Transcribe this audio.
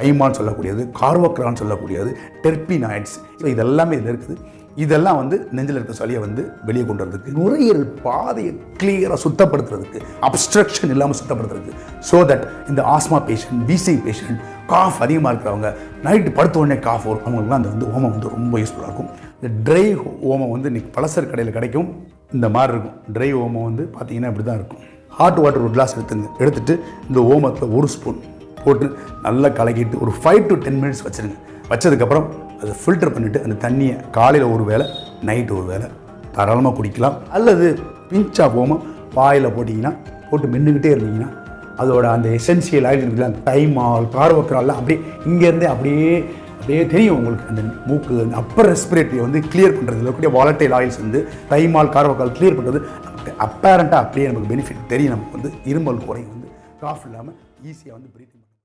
Thymol சொல்லக்கூடியது, கார்போக்ரான் சொல்லக்கூடியது, terpenoids. So இதெல்லாமே இதில் இருக்குது. இதெல்லாம் வந்து நெஞ்சில் இருக்க சளியை வந்து வெளியே கொண்டு வரதுக்கு, நுரையீரல் பாதையை கிளியராக சுத்தப்படுத்துறதுக்கு, அப்ஸ்ட்ரக்ஷன் இல்லாமல் சுத்தப்படுத்துறதுக்கு. ஸோ தட் இந்த asthma patient, wheezing patient, cough அதிகமாக இருக்கிறவங்க, நைட்டு படுத்த உடனே காஃப் வரும், அவங்களுக்குலாம் அந்த வந்து ஓமம் வந்து ரொம்ப யூஸ்ஃபுல்லாக இருக்கும். இந்த ட்ரை ஓமம் வந்து இன்றைக்கி பலசர் கடையில் கிடைக்கும். இந்த மாதிரி இருக்கும். ட்ரை ஓமம் வந்து பார்த்தீங்கன்னா இப்படி தான் இருக்கும். ஹாட் வாட்டர் ஒரு கிளாஸ் எடுத்துட்டு இந்த ஓமத்தில் 1 ஸ்பூன் போட்டு நல்லா கலக்கிட்டு ஒரு 5 to 10 மினிட்ஸ் வச்சுருங்க. வச்சதுக்கப்புறம் அதை ஃபில்டர் பண்ணிவிட்டு அந்த தண்ணியை காலையில் ஒரு வேளை, நைட்டு ஒரு வேளை தாராளமாக குடிக்கலாம். அல்லது பிஞ்சா ஓமம் வாயில் போட்டு மென்னுக்கிட்டே இருந்தீங்கன்னா அதோட அந்த எசென்சியல் ஆயில் இருக்குல்ல, தைமால், கார்போக்ரான்லாம் அப்படியே இங்கேருந்தே அப்படியே தெரியும் உங்களுக்கு. அந்த மூக்கு, அந்த அப்பர் ரெஸ்பிரேட்டரியை வந்து கிளியர் பண்ணுறதுல இருக்கக்கூடிய வாலட்டைல் ஆயில்ஸ் வந்து தைமால், கார்போக்ரான் கிளியர் பண்ணுறது நமக்கு அப்பேரண்ட்டாக அப்படியே நமக்கு பெனிஃபிட் தெரியும். நமக்கு வந்து இருமல் குறையும், வந்து காஃப் இல்லாமல் ஈஸியாக வந்து பிரீத்திங்